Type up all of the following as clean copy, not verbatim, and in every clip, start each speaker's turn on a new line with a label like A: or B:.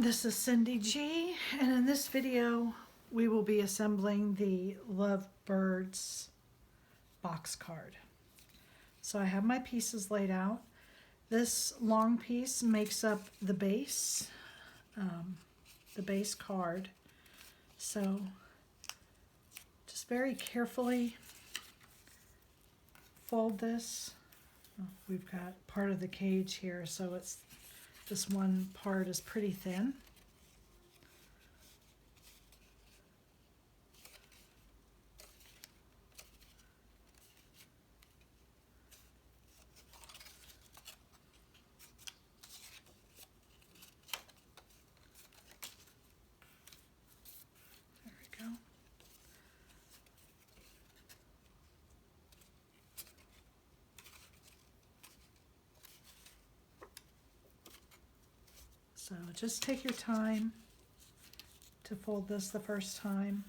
A: This is Cyndy G, and in this video we will be assembling the Lovebirds box card. So I have my pieces laid out. This long piece makes up the base card. So just very carefully fold this. We've got part of the cage here, so it's this one part is pretty thin. There we go. So just take your time to fold this the first time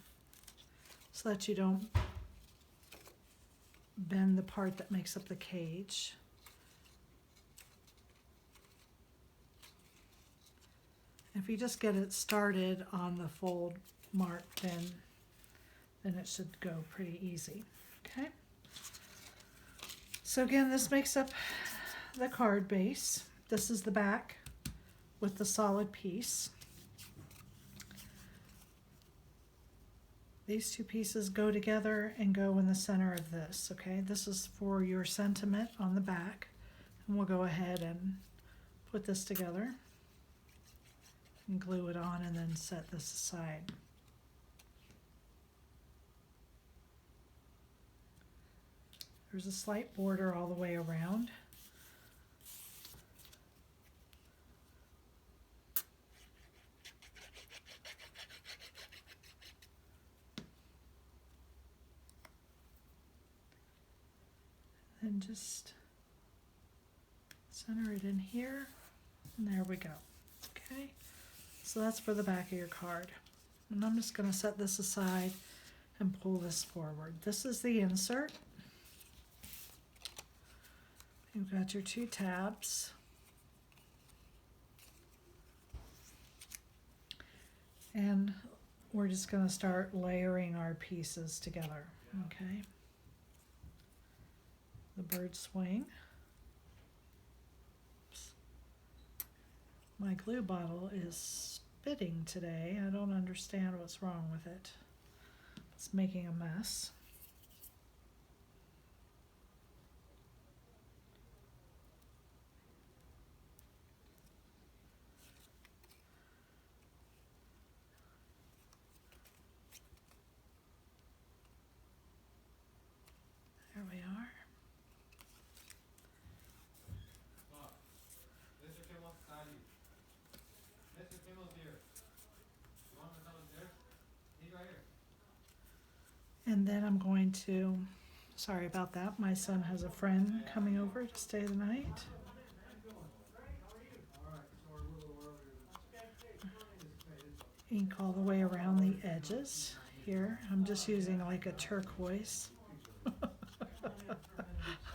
A: so that you don't bend the part that makes up the cage. If you just get it started on the fold mark, then it should go pretty easy. Okay. So again, this makes up the card base. This is the back with the solid piece. These two pieces go together and go in the center of this, okay? This is for your sentiment on the back. And we'll go ahead and put this together and glue it on and then set this aside. There's a slight border all the way around. And just center it in here, and there we go. Okay, so that's for the back of your card. And I'm just going to set this aside and pull this forward. This is the insert. You've got your two tabs. And we're just going to start layering our pieces together, okay? The bird swing. Oops. My glue bottle is spitting today. I don't understand what's wrong with it. It's making a mess. There we are. And then I'm going to, sorry about that, my son has a friend coming over to stay the night. Ink all the way around the edges here. I'm just using like a turquoise.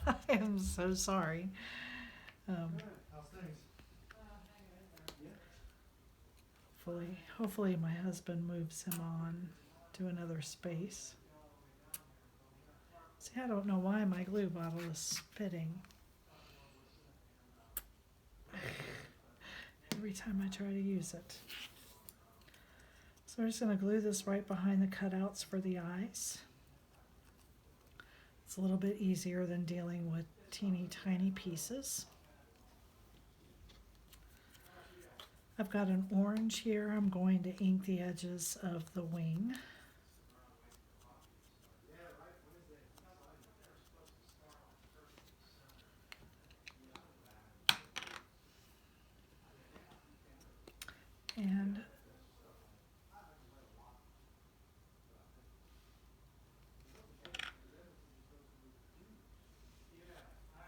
A: I am so sorry. Hopefully my husband moves him on to another space. See, I don't know why my glue bottle is spitting. Every time I try to use it. So we're just going to glue this right behind the cutouts for the eyes. It's a little bit easier than dealing with teeny tiny pieces. I've got an orange here. I'm going to ink the edges of the wing. And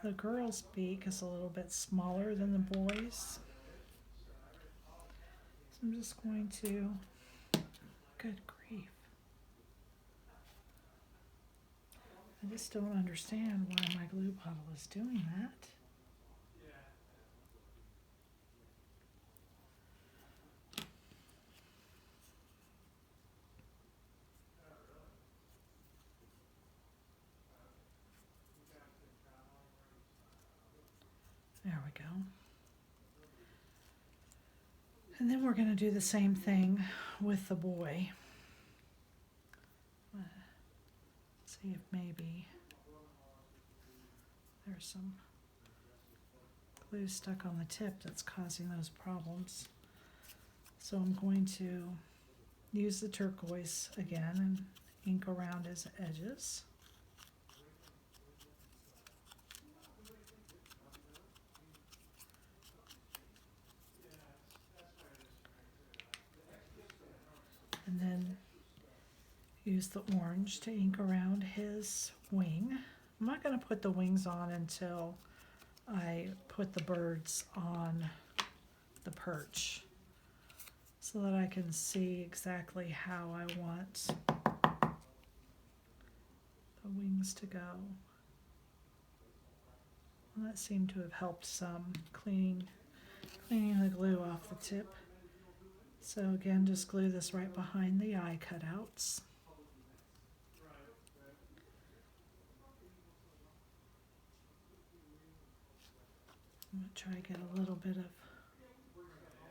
A: the girl's beak is a little bit smaller than the boy's. So I'm just going to, good grief. I just don't understand why my glue bottle is doing that. go. And then we're going to do the same thing with the boy. See if maybe there's some glue stuck on the tip that's causing those problems. So I'm going to use the turquoise again and ink around his edges. And then use the orange to ink around his wing. I'm not going to put the wings on until I put the birds on the perch, so that I can see exactly how I want the wings to go. And that seemed to have helped some, cleaning the glue off the tip. So again, just glue this right behind the eye cutouts. I'm going to try to get a little bit of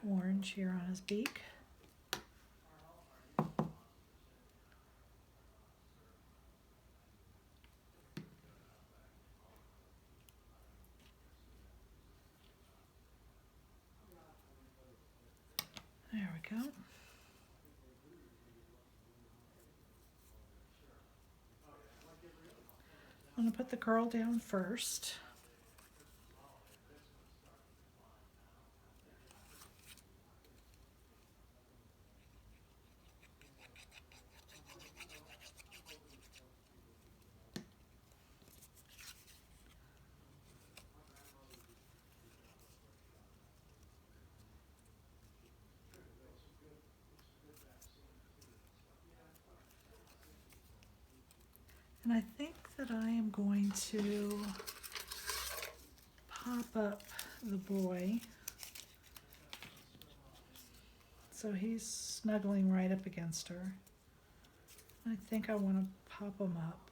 A: orange here on his beak. There we go. I'm going to put the girl down first. And I think that I am going to pop up the boy so he's snuggling right up against her. I think I want to pop him up.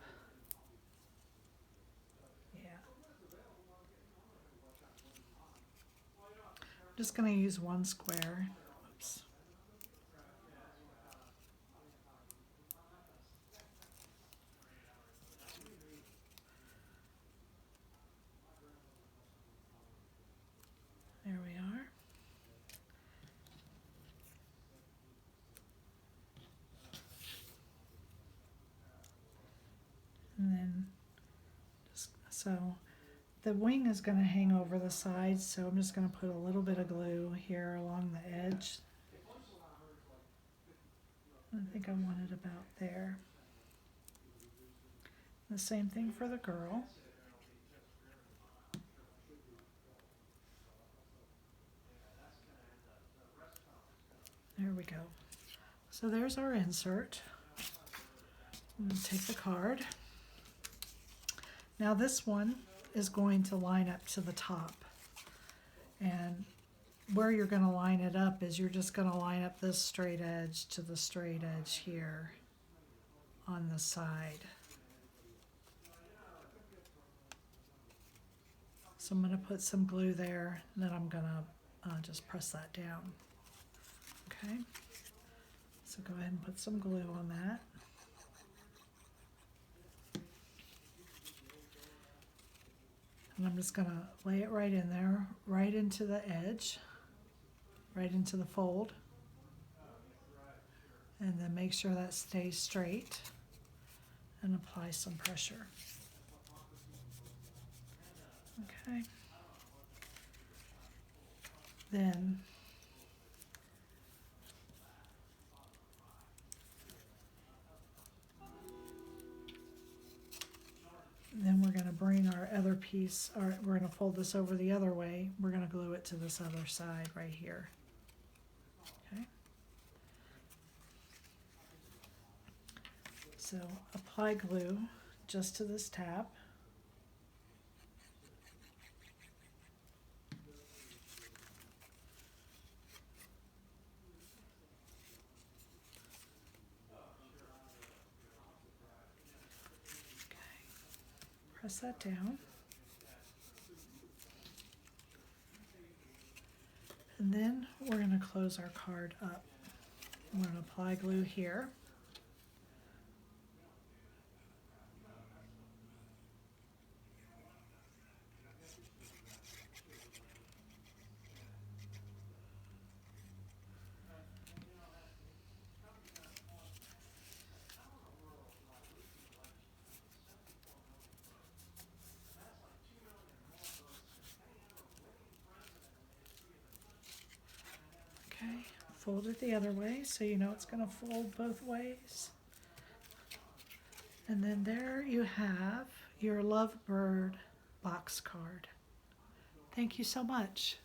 A: Yeah. I'm just going to use one square. Oops. There we are. And then just so the wing is going to hang over the sides, so I'm just going to put a little bit of glue here along the edge. I think I want it about there. The same thing for the girl. There we go. So there's our insert. I'm going to take the card. Now this one is going to line up to the top. And where you're going to line it up is you're just going to line up this straight edge to the straight edge here on the side. So I'm going to put some glue there, and then I'm going to just press that down. Okay, so go ahead and put some glue on that. And I'm just going to lay it right in there, right into the edge, right into the fold. And then make sure that stays straight and apply some pressure. Okay. Then we're going to bring our other piece, or we're going to fold this over the other way. We're going to glue it to this other side right here. Okay. So apply glue just to this tab. Press that down. And then we're going to close our card up. I'm going to apply glue here. Okay, fold it the other way so you know it's going to fold both ways. And then there you have your Lovebird box card. Thank you so much.